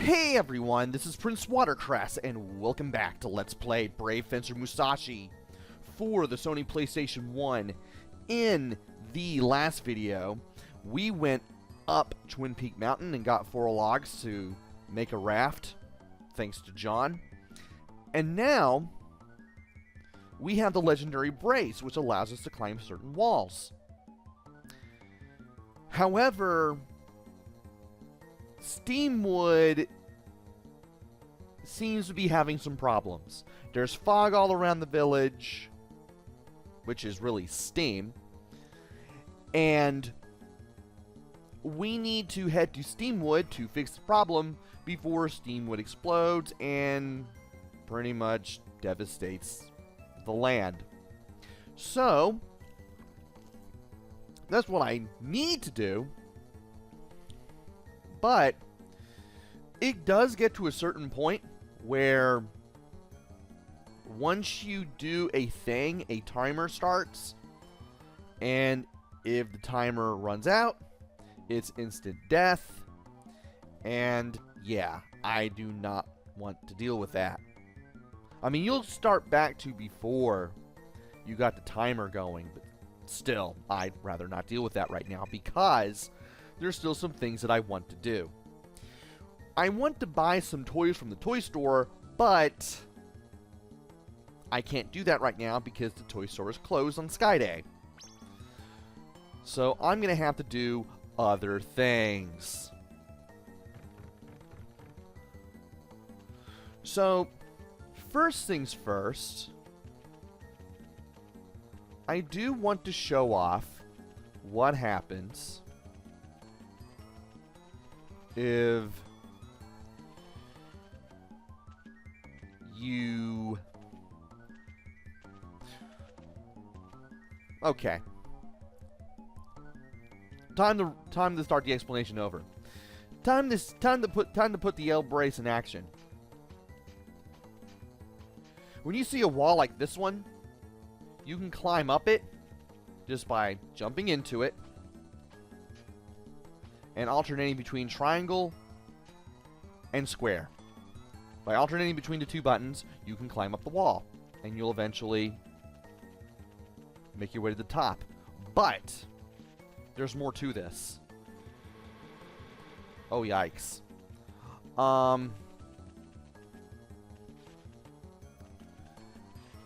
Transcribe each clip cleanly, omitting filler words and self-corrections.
Hey everyone, this is PrinceWatercress, and welcome back to Let's Play Brave Fencer Musashi for the Sony PlayStation 1. In the last video, we went up Twin Peak Mountain and got 4 logs to make a raft, thanks to John. And now, we have the legendary brace, which allows us to climb certain walls. However, Steamwood seems to be having some problems. There's fog all around the village, which is really steam, and we need to head to Steamwood to fix the problem before Steamwood explodes and pretty much devastates the land. So, that's what I need to do. But it does get to a certain point where once you do a thing, a timer starts, and if the timer runs out, it's instant death, and yeah, I do not want to deal with that. I mean, you'll start back to before you got the timer going, but still, I'd rather not deal with that right now because there's still some things that I want to do. I want to buy some toys from the toy store, but I can't do that right now because the toy store is closed on Sky Day. So I'm going to have to do other things. So, first things first, I do want to show off what happens if you... Okay. Time to start the explanation over. Time to put the L brace in action. When you see a wall like this one, you can climb up it just by jumping into it and alternating between triangle and square. By alternating between the two buttons, you can climb up the wall, and you'll eventually make your way to the top. But there's more to this. Oh, yikes.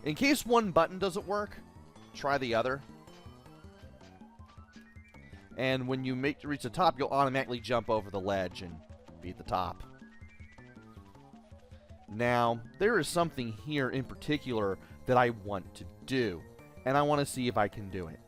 In case one button doesn't work, try the other. And when you reach the top, you'll automatically jump over the ledge and be at the top. Now, there is something here in particular that I want to do, and I want to see if I can do it.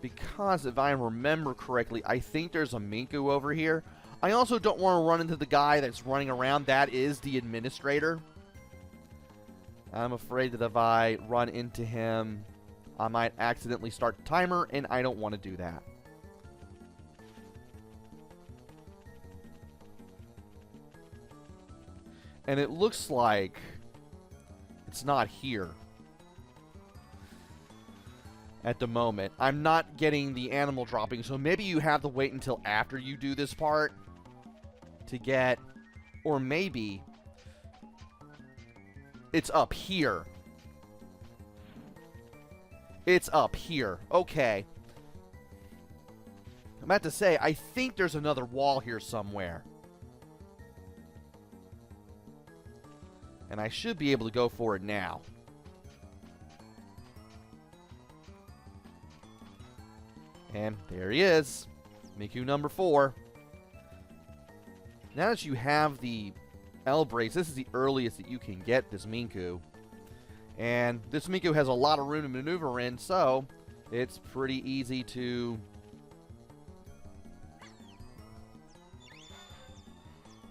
Because if I remember correctly, I think there's a Minku over here. I also don't want to run into the guy that's running around. That is the administrator. I'm afraid that if I run into him, I might accidentally start the timer, and I don't want to do that. And it looks like it's not here at the moment. I'm not getting the animal dropping, so maybe you have to wait until after you do this part to get, or maybe it's up here. It's up here. Okay. I'm about to say, I think there's another wall here somewhere. And I should be able to go for it now. And there he is. Miku number 4. Now that you have the L brace, this is the earliest that you can get this Miku. And this Miku has a lot of room to maneuver in, so it's pretty easy to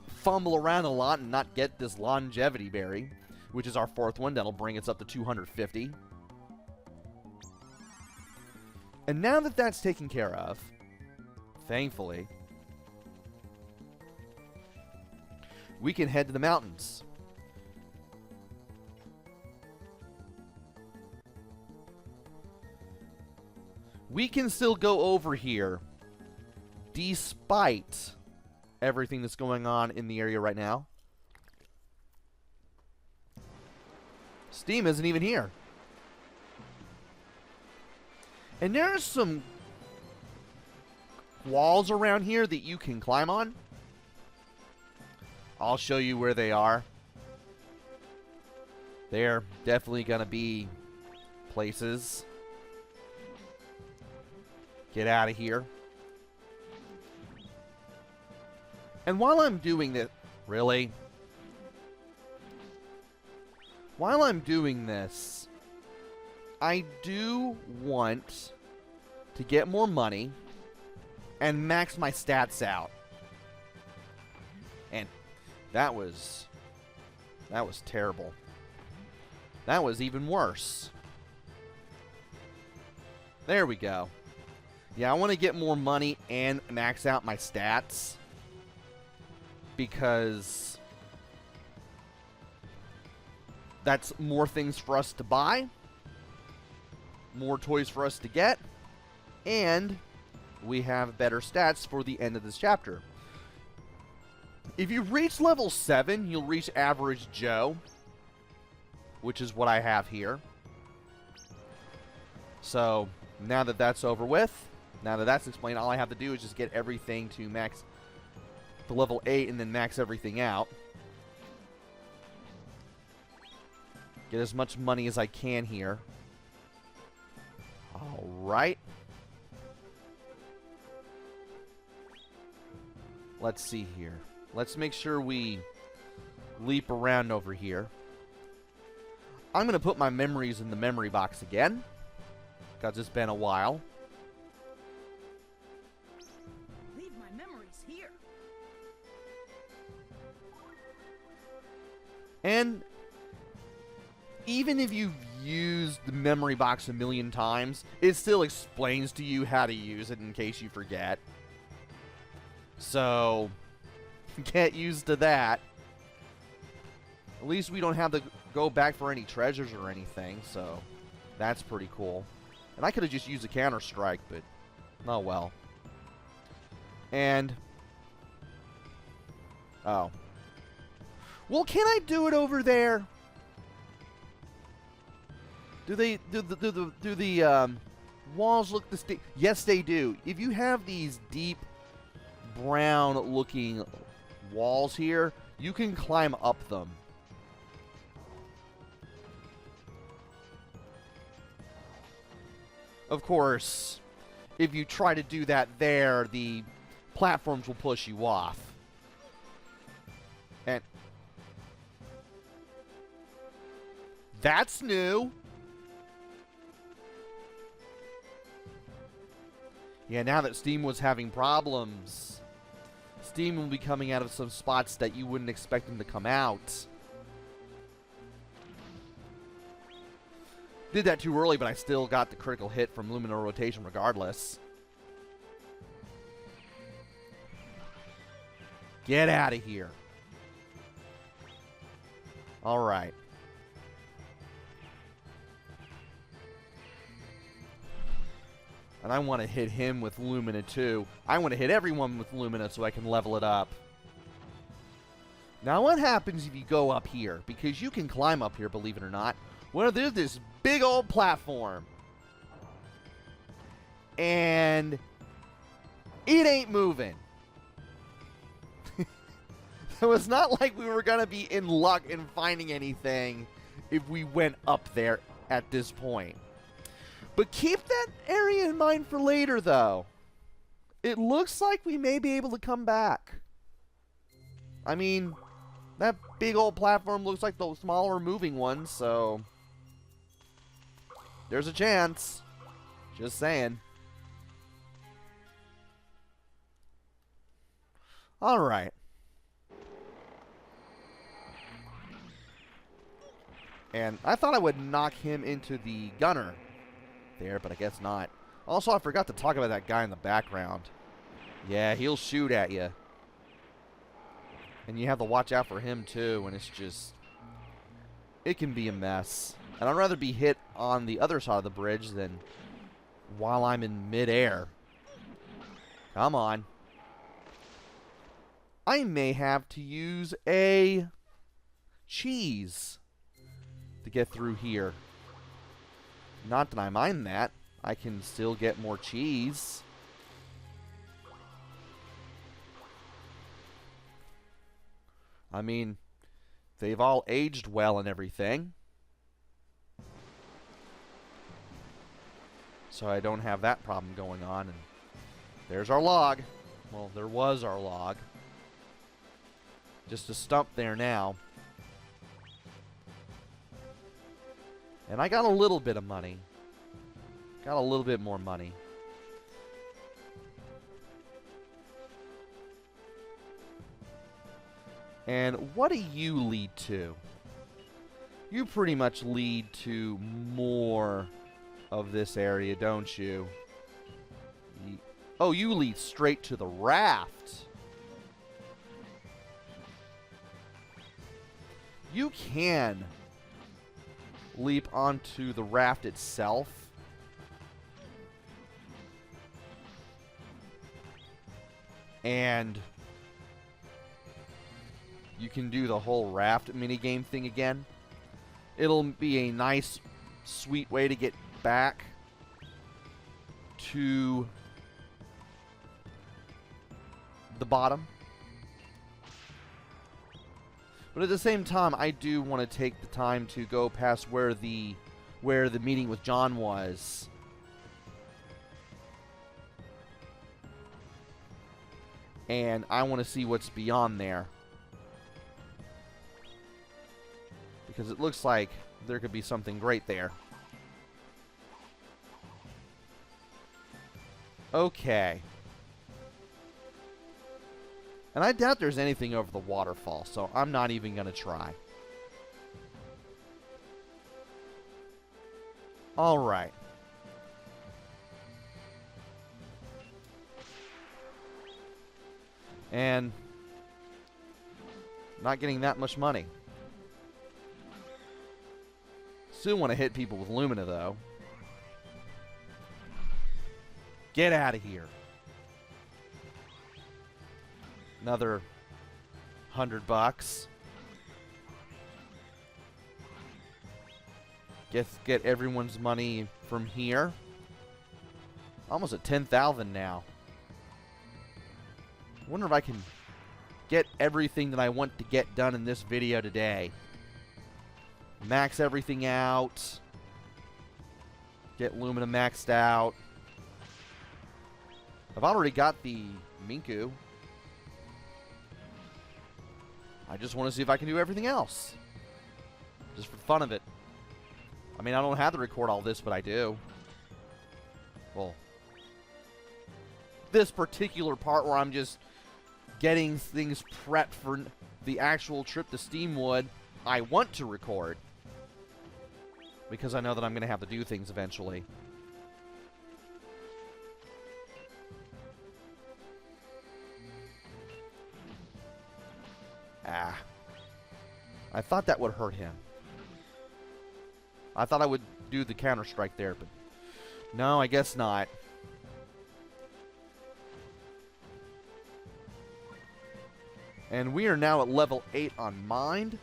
fumble around a lot and not get this longevity berry, which is our 4th one. That'll bring us up to 250. And now that that's taken care of, thankfully, we can head to the mountains. we can still go over here despite everything that's going on in the area right now. Steam isn't even here. And there's some walls around here that you can climb on. I'll show you where they are. They're definitely going to be places. Get out of here. And while I'm doing this... Really? While I'm doing this, I do want to get more money and max my stats out. And that was terrible. That was even worse. There we go. Yeah, I want to get more money and max out my stats. Because that's more things for us to buy. More toys for us to get. And we have better stats for the end of this chapter. If you reach level 7, you'll reach Average Joe, which is what I have here. So, now that that's over with, now that that's explained, all I have to do is just get everything to max to level 8 and then max everything out. Get as much money as I can here. Alright. Let's see here. Let's make sure we leap around over here. I'm going to put my memories in the memory box again, because it's been a while. Leave my memories here. And even if you've used the memory box a million times, it still explains to you how to use it in case you forget. So, get used to that. At least we don't have to go back for any treasures or anything, so that's pretty cool. And I could have just used a Counter-Strike, but oh well. And oh. Well, can I do it over there? Do the walls look the same? Yes, they do. If you have these deep brown looking walls here, you can climb up them. Of course, if you try to do that there, the platforms will push you off. And that's new. Yeah, now that Steam was having problems, Steam will be coming out of some spots that you wouldn't expect them to come out. Did that too early, but I still got the critical hit from Luminal Rotation regardless. Get out of here. Alright. And I want to hit him with Lumina too. I want to hit everyone with Lumina so I can level it up. Now what happens if you go up here? Because you can climb up here, believe it or not. Well, there's this big old platform. And it ain't moving. So it's not like we were going to be in luck in finding anything if we went up there at this point. But keep that area in mind for later, though. It looks like we may be able to come back. I mean, that big old platform looks like the smaller moving one, so there's a chance. Just saying. Alright. And I thought I would knock him into the gunner there, but I guess not. Also, I forgot to talk about that guy in the background. Yeah, he'll shoot at you. And you have to watch out for him, too, and it's just... it can be a mess. And I'd rather be hit on the other side of the bridge than while I'm in midair. Come on. I may have to use a cheese to get through here. Not that I mind that. I can still get more cheese. I mean, they've all aged well and everything. So I don't have that problem going on. And there's our log. Well, there was our log. Just a stump there now. And I got a little bit of money. Got a little bit more money. And what do you lead to? You pretty much lead to more of this area, don't you? Oh, you lead straight to the raft. You can leap onto the raft itself. And you can do the whole raft minigame thing again. It'll be a nice, sweet way to get back to the bottom. But at the same time, I do want to take the time to go past where the meeting with John was. And I want to see what's beyond there. Because it looks like there could be something great there. Okay. And I doubt there's anything over the waterfall, so I'm not even going to try. Alright. And not getting that much money. Still want to hit people with Lumina, though. Get out of here. Another $100. Get everyone's money from here. Almost at 10,000 now. I wonder if I can get everything that I want to get done in this video today. Max everything out. Get Lumina maxed out. I've already got the Minku. I just want to see if I can do everything else. Just for the fun of it. I mean, I don't have to record all this, but I do. Well, this particular part where I'm just getting things prepped for the actual trip to Steamwood, I want to record. Because I know that I'm going to have to do things eventually. Ah. I thought that would hurt him. I thought I would do the counter-strike there, but no, I guess not. And we are now at level 8 on Mind.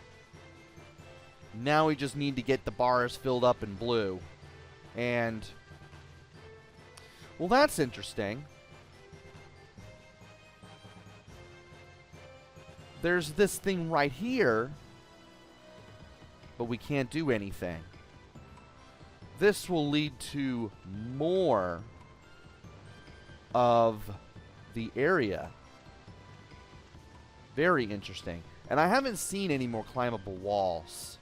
Now we just need to get the bars filled up in blue. And, well, that's interesting. There's this thing right here, but we can't do anything. This will lead to more of the area. Very interesting. And I haven't seen any more climbable walls.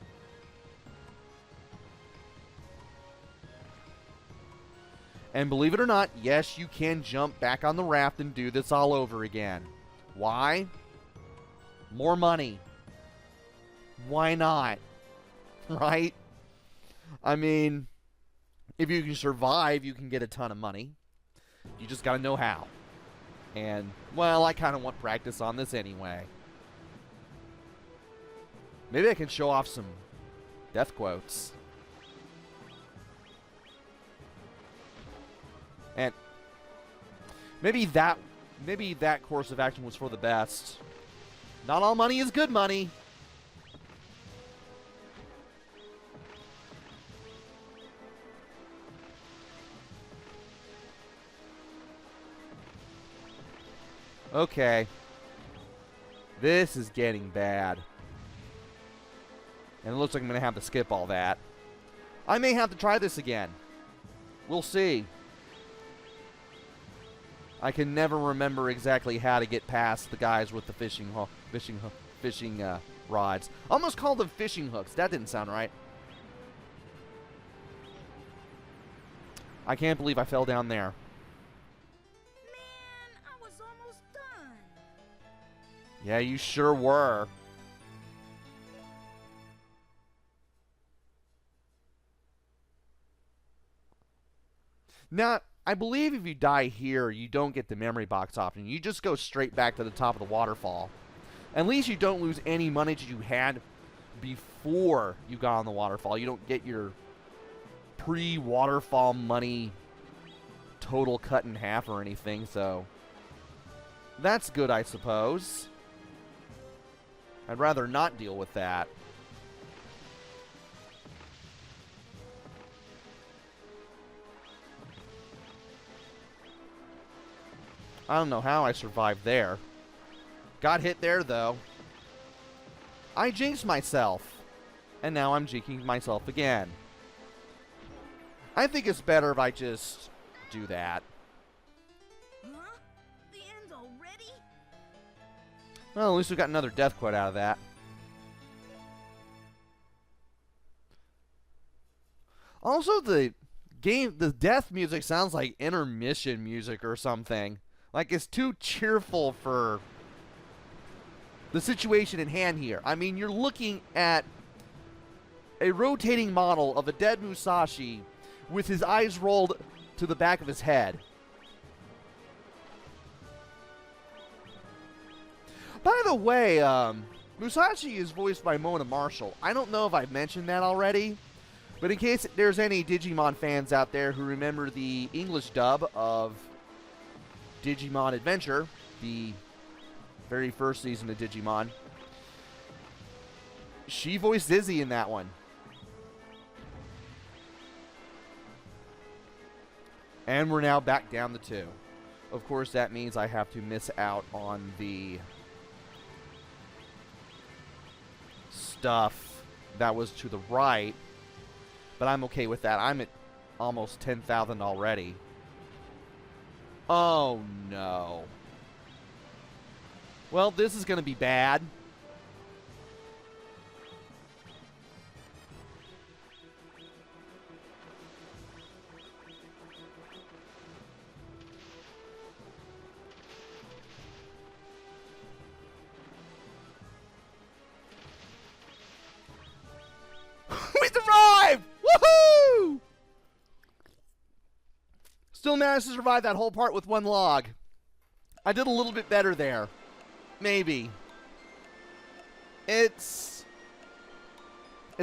And believe it or not, yes, you can jump back on the raft and do this all over again. Why? More money. Why not? Right? I mean, if you can survive, you can get a ton of money. You just gotta know how. And, well, I kind of want practice on this anyway. Maybe I can show off some death quotes. And maybe that course of action was for the best. Not all money is good money. Okay. This is getting bad. And it looks like I'm going to have to skip all that. I may have to try this again. We'll see. I can never remember exactly how to get past the guys with the fishing rods. Almost called them fishing hooks. That didn't sound right. I can't believe I fell down there. Man, I was almost done. Yeah, you sure were. Now, I believe if you die here, you don't get the memory box option. You just go straight back to the top of the waterfall. At least you don't lose any money that you had before you got on the waterfall. You don't get your pre-waterfall money total cut in half or anything, so that's good, I suppose. I'd rather not deal with that. I don't know how I survived there. Got hit there, though. I jinxed myself. And now I'm jinxing myself again. I think it's better if I just do that. Huh? The end already? Well, at least we got another death quote out of that. Also, the death music sounds like intermission music or something. Like, it's too cheerful for the situation in hand here. I mean, you're looking at a rotating model of a dead Musashi with his eyes rolled to the back of his head. By the way, Musashi is voiced by Mona Marshall. I don't know if I've mentioned that already, but in case there's any Digimon fans out there who remember the English dub of Digimon Adventure, the very first season of Digimon, she voiced Dizzy in that one. And we're now back down to 2. Of course, that means I have to miss out on the stuff that was to the right, but I'm okay with that. I'm at almost 10,000 already. Oh, no. Well, this is going to be bad. We survived! Woohoo! Still managed to survive that whole part with one log. I did a little bit better there. Maybe. It's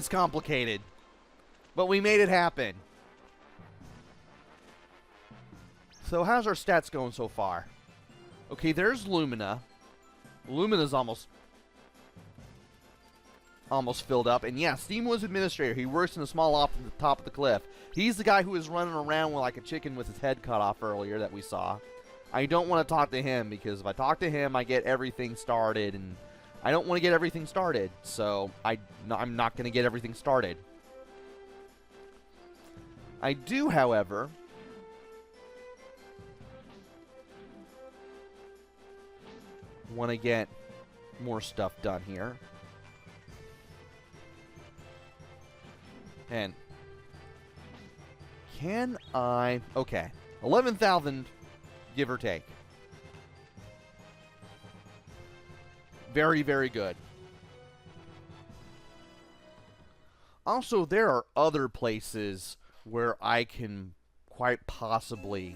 complicated. But we made it happen. So how's our stats going so far? Okay, there's Lumina. Lumina's almost filled up. And yeah, Steam was administrator. He works in a small office at the top of the cliff. He's the guy who was running around like a chicken with his head cut off earlier that we saw. I don't want to talk to him, because if I talk to him, I get everything started, and I don't want to get everything started, so I'm not going to get everything started. I do, however, want to get more stuff done here. And can I... Okay, 11,000... give or take. Very, very good. Also, there are other places where I can quite possibly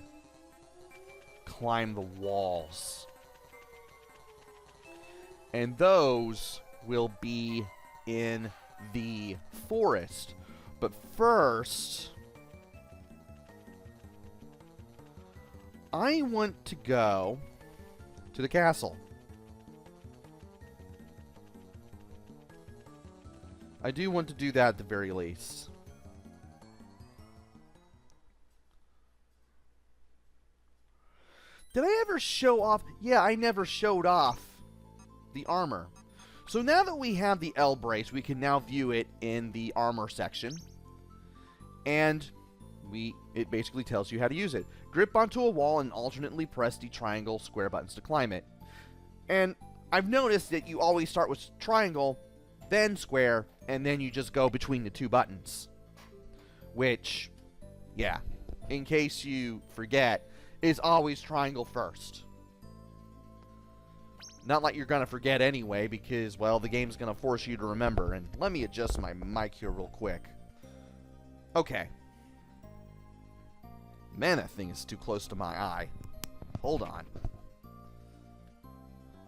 climb the walls. And those will be in the forest. But first, I want to go to the castle. I do want to do that at the very least. Did I ever show off? Yeah, I never showed off the armor. So now that we have the L brace, we can now view it in the armor section. And it basically tells you how to use it. Grip onto a wall and alternately press the triangle, square buttons to climb it. And I've noticed that you always start with triangle, then square, and then you just go between the two buttons. Which, yeah, in case you forget, is always triangle first. Not like you're going to forget anyway, because, well, the game's going to force you to remember. And let me adjust my mic here real quick. Okay. Man, that thing is too close to my eye. Hold on.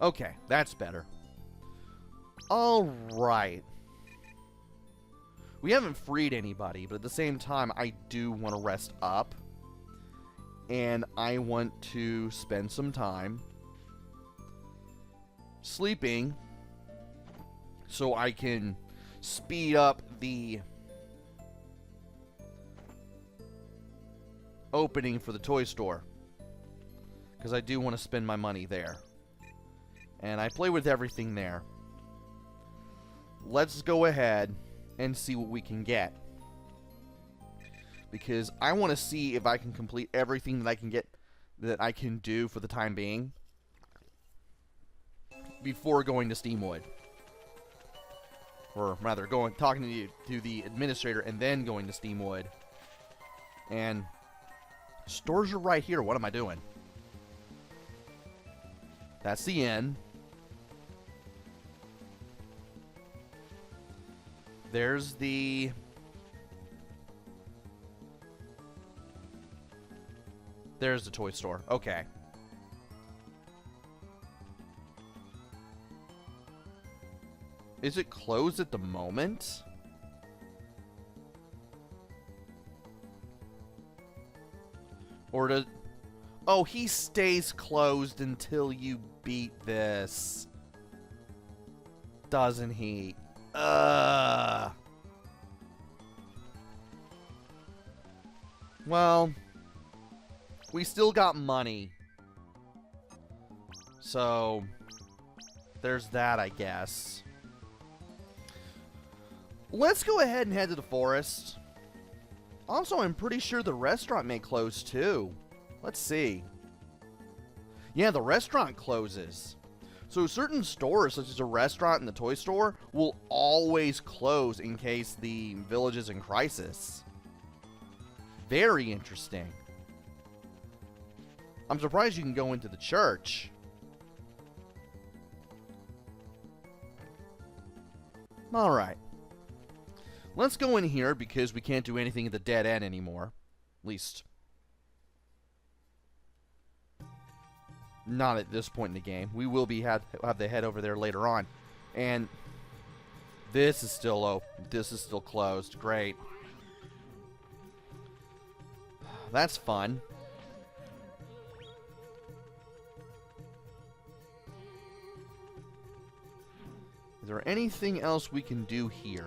Okay, that's better. Alright. We haven't freed anybody, but at the same time, I do want to rest up. And I want to spend some time sleeping so I can speed up the opening for the toy store, because I do want to spend my money there, and I play with everything there. Let's go ahead and see what we can get, because I want to see if I can complete everything that I can get, that I can do for the time being, before going to Steamwood. Or rather, talking to the administrator and then going to Steamwood. And stores are right here. What am I doing? That's the inn. There's the... There's the toy store. Okay. Is it closed at the moment? Or does... Oh, he stays closed until you beat this. Doesn't he? Well, we still got money. So, there's that, I guess. Let's go ahead and head to the forest. Also, I'm pretty sure the restaurant may close too. Let's see. Yeah, the restaurant closes. So certain stores, such as a restaurant and the toy store, will always close in case the village is in crisis. Very interesting. I'm surprised you can go into the church. Alright. Let's go in here because we can't do anything at the dead end anymore. At least, not at this point in the game. We will have to head over there later on. And this is still open. This is still closed. Great. That's fun. Is there anything else we can do here?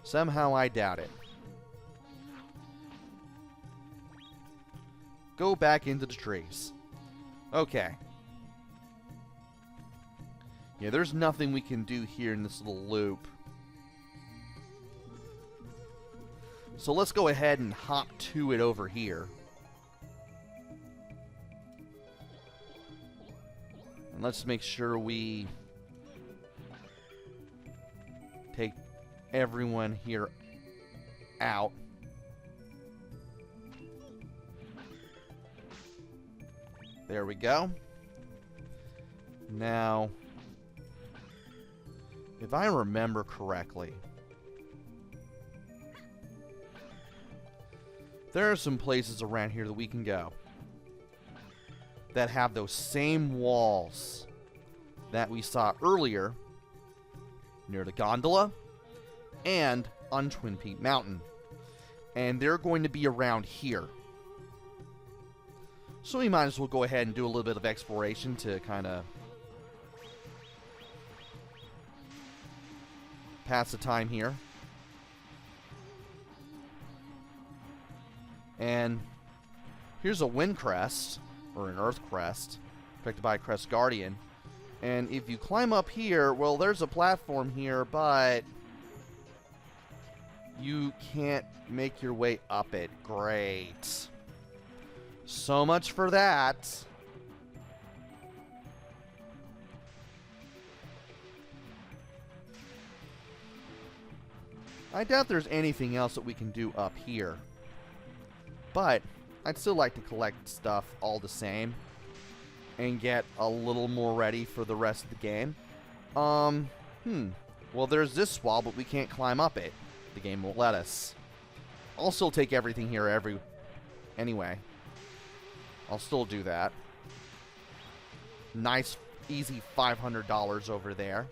Somehow I doubt it. Go back into the trees. Okay. Yeah, there's nothing we can do here in this little loop. So let's go ahead and hop to it over here. And let's make sure we take everyone here out. There we go. Now, if I remember correctly, there are some places around here that we can go that have those same walls that we saw earlier near the gondola and on Twin Peak Mountain. And they're going to be around here. So we might as well go ahead and do a little bit of exploration to kind of pass the time here. And here's a wind crest, or an earth crest, protected by a crest guardian. And if you climb up here, well, there's a platform here, but you can't make your way up it. Great. So much for that. I doubt there's anything else that we can do up here. But I'd still like to collect stuff all the same and get a little more ready for the rest of the game. Well, there's this wall, but we can't climb up it. The game won't let us. I'll still take everything here anyway. I'll still do that. Nice, easy $500 over there.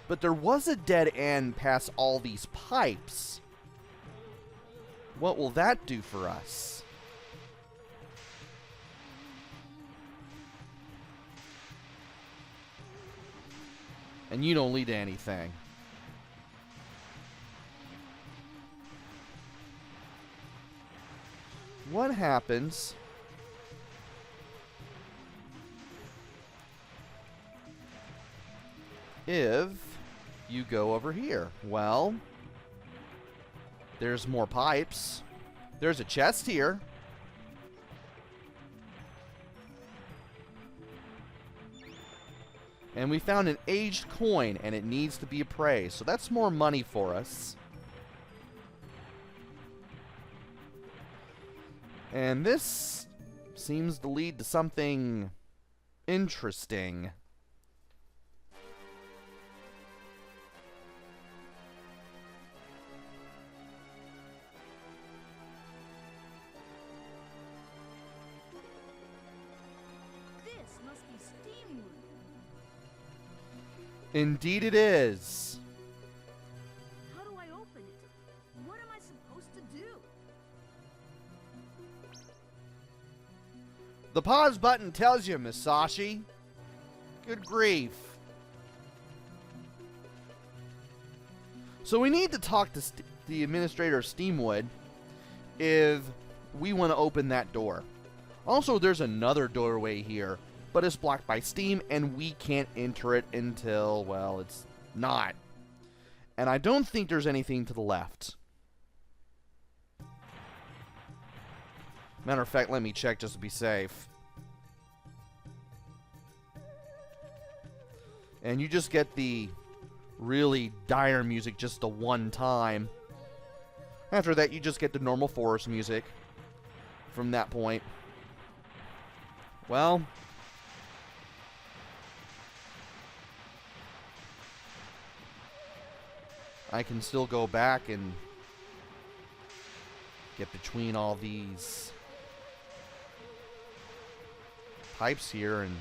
But there was a dead end past all these pipes. What will that do for us? And you don't lead to anything. What happens if you go over here? Well, there's more pipes. There's a chest here. And we found an aged coin, and it needs to be appraised. So that's more money for us. And this seems to lead to something interesting. This must be Steamwood. Indeed it is. How do I open it? What am I supposed to do? The pause button tells you, Musashi. Good grief. So we need to talk to the administrator of Steamwood if we want to open that door. Also, there's another doorway here, but it's blocked by Steam, and we can't enter it until, well, it's not. And I don't think there's anything to the left. Matter of fact, let me check just to be safe. And you just get the really dire music just the one time. After that, you just get the normal forest music from that point. Well, I can still go back and get between all these pipes here and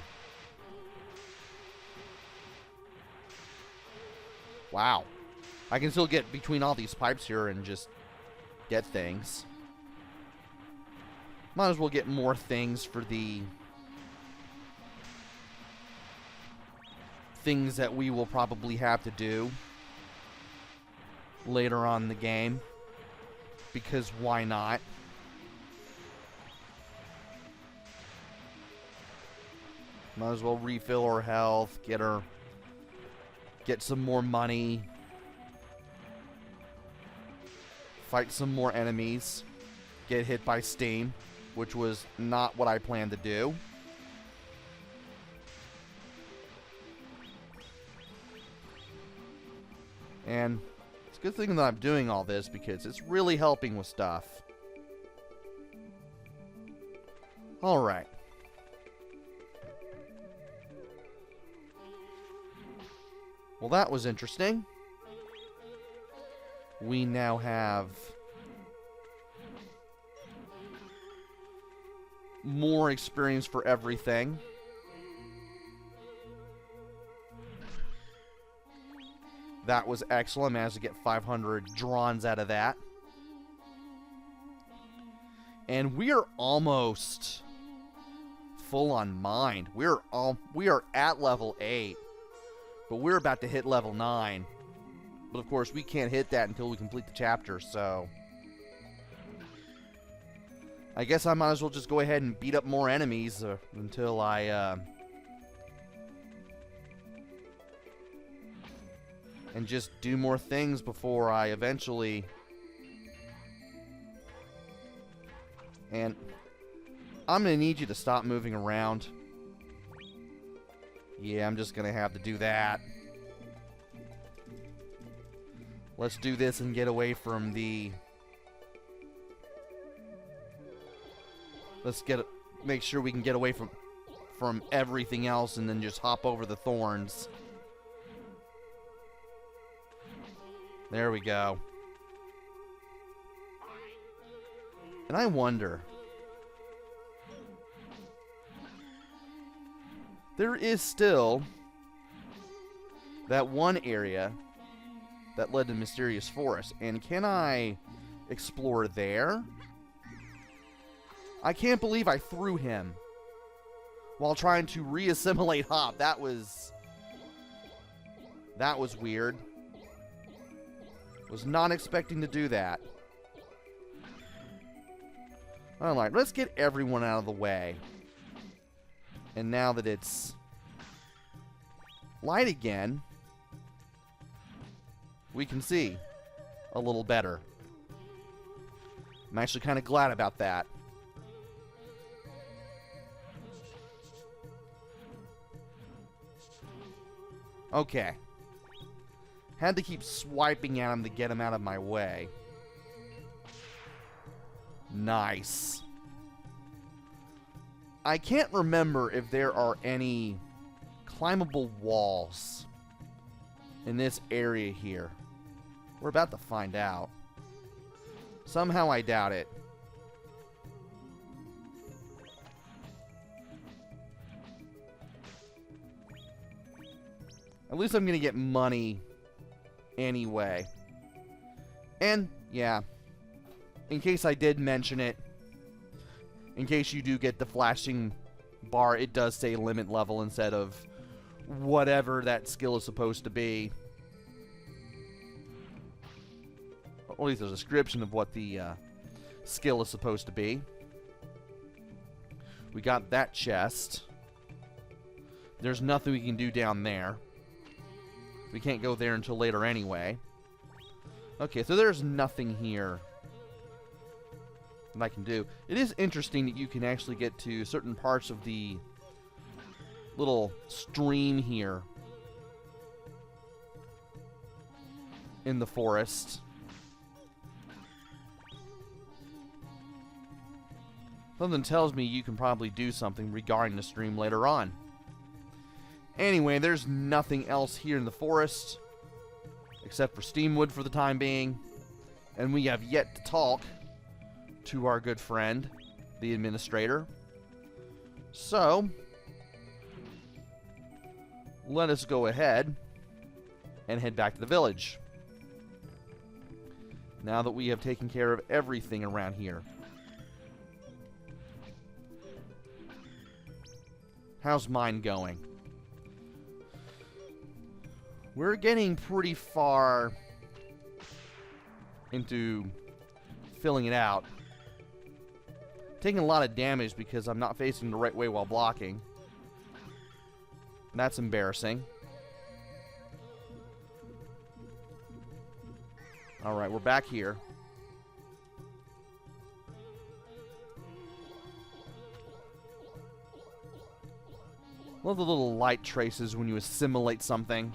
wow. I can still get between all these pipes here and just get things. Might as well get more things for the things that we will probably have to do later on in the game. Because why not? Might as well refill our health, get some more money, fight some more enemies, get hit by Steam, which was not what I planned to do. And it's a good thing that I'm doing all this because it's really helping with stuff. Alright. Well, that was interesting. We now have more experience for everything. That was excellent. I managed to get 500 drawns out of that. And we are almost full on mind. We are at level 8, but we're about to hit level 9. But of course, we can't hit that until we complete the chapter, so I guess I might as well just go ahead and beat up more enemies until I and just do more things before I eventually. And I'm going to need you to stop moving around. Yeah, I'm just going to have to do that. Let's do this and get away from the... make sure we can get away from everything else and then just hop over the thorns. There we go. And I wonder, there is still that one area that led to Mysterious Forest, and can I explore there? I can't believe I threw him while trying to re-assimilate Hop. That was weird. Was not expecting to do that. Alright, let's get everyone out of the way. And now that it's light again, we can see a little better. I'm actually kind of glad about that. Okay. Had to keep swiping at him to get him out of my way. Nice. I can't remember if there are any climbable walls in this area here. We're about to find out. Somehow I doubt it. At least I'm going to get money anyway. And, yeah. In case I did mention it, in case you do get the flashing bar, it does say limit level instead of whatever that skill is supposed to be. Or at least a description of what the skill is supposed to be. We got that chest. There's nothing we can do down there. We can't go there until later anyway. Okay, so there's nothing here that I can do. It is interesting that you can actually get to certain parts of the little stream here in the forest. Something tells me you can probably do something regarding the stream later on. Anyway, there's nothing else here in the forest except for Steamwood for the time being. And we have yet to talk to our good friend, the administrator. So, let us go ahead and head back to the village. Now that we have taken care of everything around here. How's mine going? We're getting pretty far into filling it out. Taking a lot of damage because I'm not facing the right way while blocking. That's embarrassing. Alright, we're back here. Love the little light traces when you assimilate something.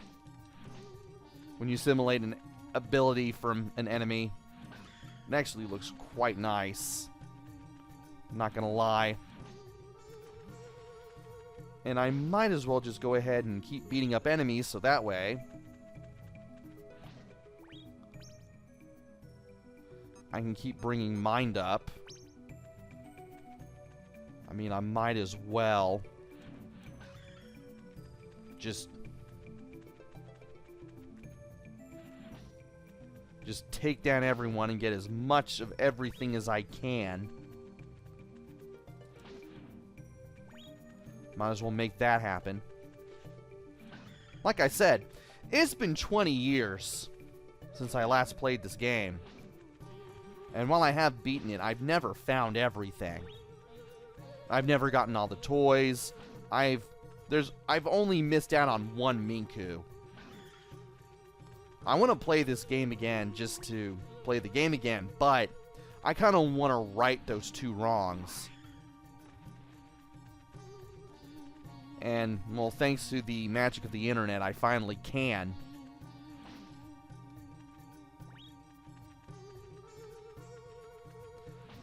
When you assimilate an ability from an enemy. It actually looks quite nice. I'm not gonna lie. And I might as well just go ahead and keep beating up enemies so that way I can keep bringing mind up. I mean, I might as well just take down everyone and get as much of everything as I can. Might as well make that happen. Like I said, it's been 20 years since I last played this game. And while I have beaten it, I've never found everything. I've never gotten all the toys. I've only missed out on one Minku. I want to play this game again just to play the game again, but I kind of want to right those two wrongs. And, well, thanks to the magic of the internet, I finally can.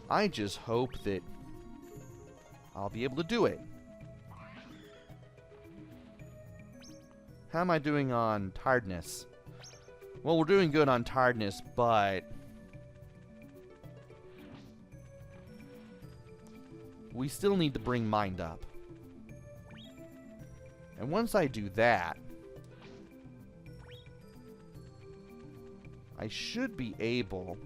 I just hope that I'll be able to do it. How am I doing on tiredness? Well, we're doing good on tiredness, but we still need to bring mind up. And once I do that, I should be able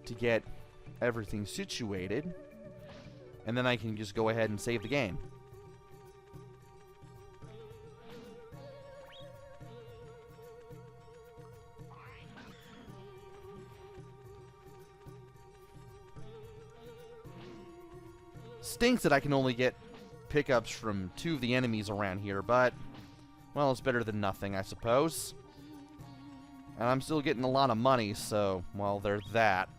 to get everything situated, and then I can just go ahead and save the game. Stinks that I can only get pickups from 2 of the enemies around here, but, well, it's better than nothing, I suppose. And I'm still getting a lot of money, so, well, there's that.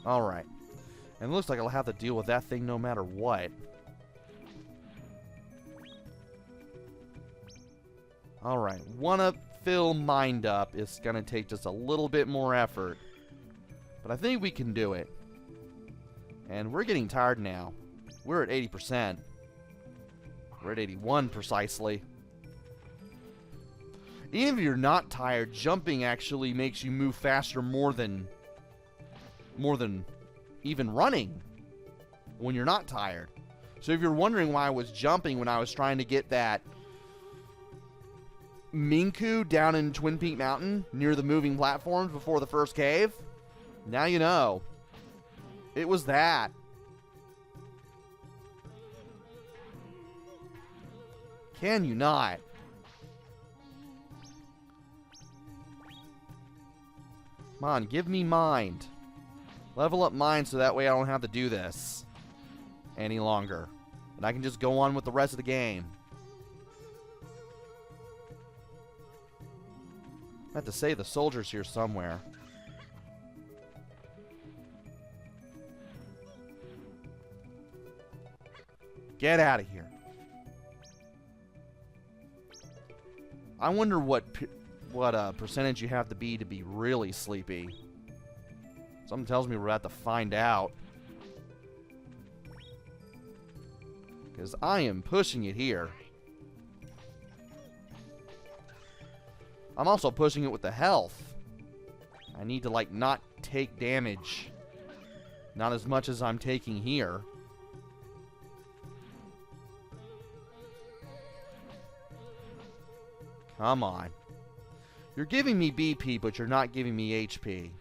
Alright. And it looks like I'll have to deal with that thing no matter what. Alright. Wanna fill mind up. It's gonna take just a little bit more effort. But I think we can do it. And we're getting tired now. We're at 80%. We're at 81 precisely. Even if you're not tired, jumping actually makes you move faster more than even running when you're not tired. So if you're wondering why I was jumping when I was trying to get that Minku down in Twin Peak Mountain near the moving platforms before the first cave, now you know. It was that. Can you not? Come on, give me mind. Level up mind so that way I don't have to do this any longer. And I can just go on with the rest of the game. I have to say the soldier's here somewhere. Get out of here. I wonder what percentage you have to be really sleepy. Something tells me we're about to find out. Because I am pushing it here. I'm also pushing it with the health. I need to, like, not take damage. Not as much as I'm taking here. Come on. You're giving me BP, but you're not giving me HP.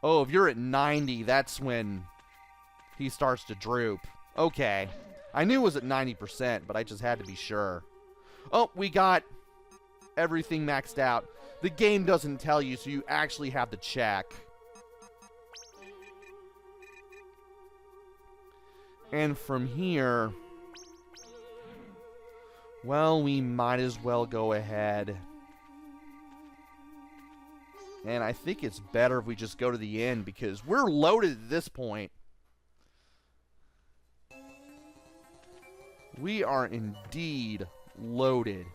Oh, if you're at 90, that's when he starts to droop. Okay. I knew it was at 90%, but I just had to be sure. Oh, we got everything maxed out. The game doesn't tell you, so you actually have to check. And from here, well, we might as well go ahead. And I think it's better if we just go to the end because we're loaded at this point. We are indeed loaded.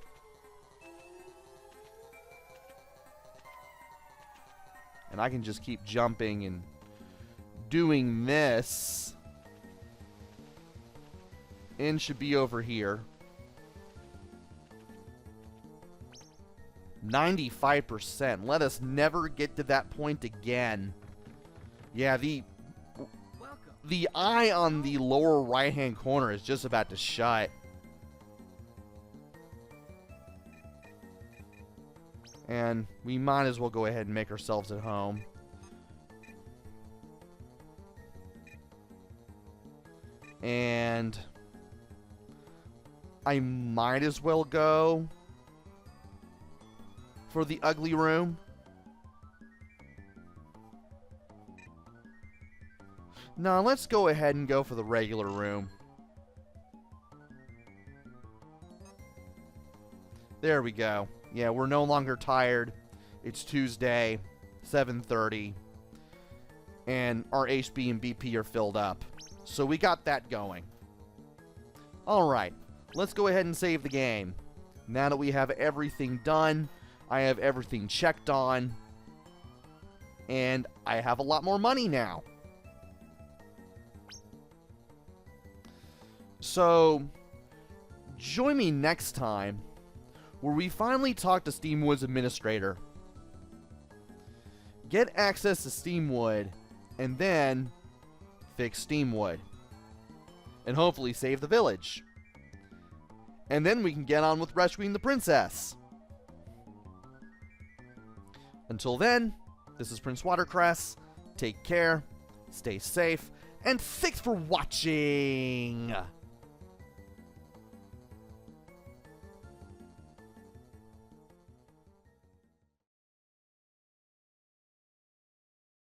And I can just keep jumping and doing this. End should be over here. 95%. Let us never get to that point again. Yeah, the eye on the lower right-hand corner is just about to shut. And we might as well go ahead and make ourselves at home. And I might as well go for the ugly room. No, let's go ahead and go for the regular room. There we go. Yeah, we're no longer tired. It's Tuesday, 7:30, and our HP and BP are filled up. So we got that going. Alright, let's go ahead and save the game. Now that we have everything done, I have everything checked on, and I have a lot more money now. So, join me next time where we finally talk to Steamwood's administrator, get access to Steamwood, and then fix Steamwood, and hopefully save the village. And then we can get on with rescuing the princess. Until then, this is PrinceWatercress. Take care, stay safe, and thanks for watching!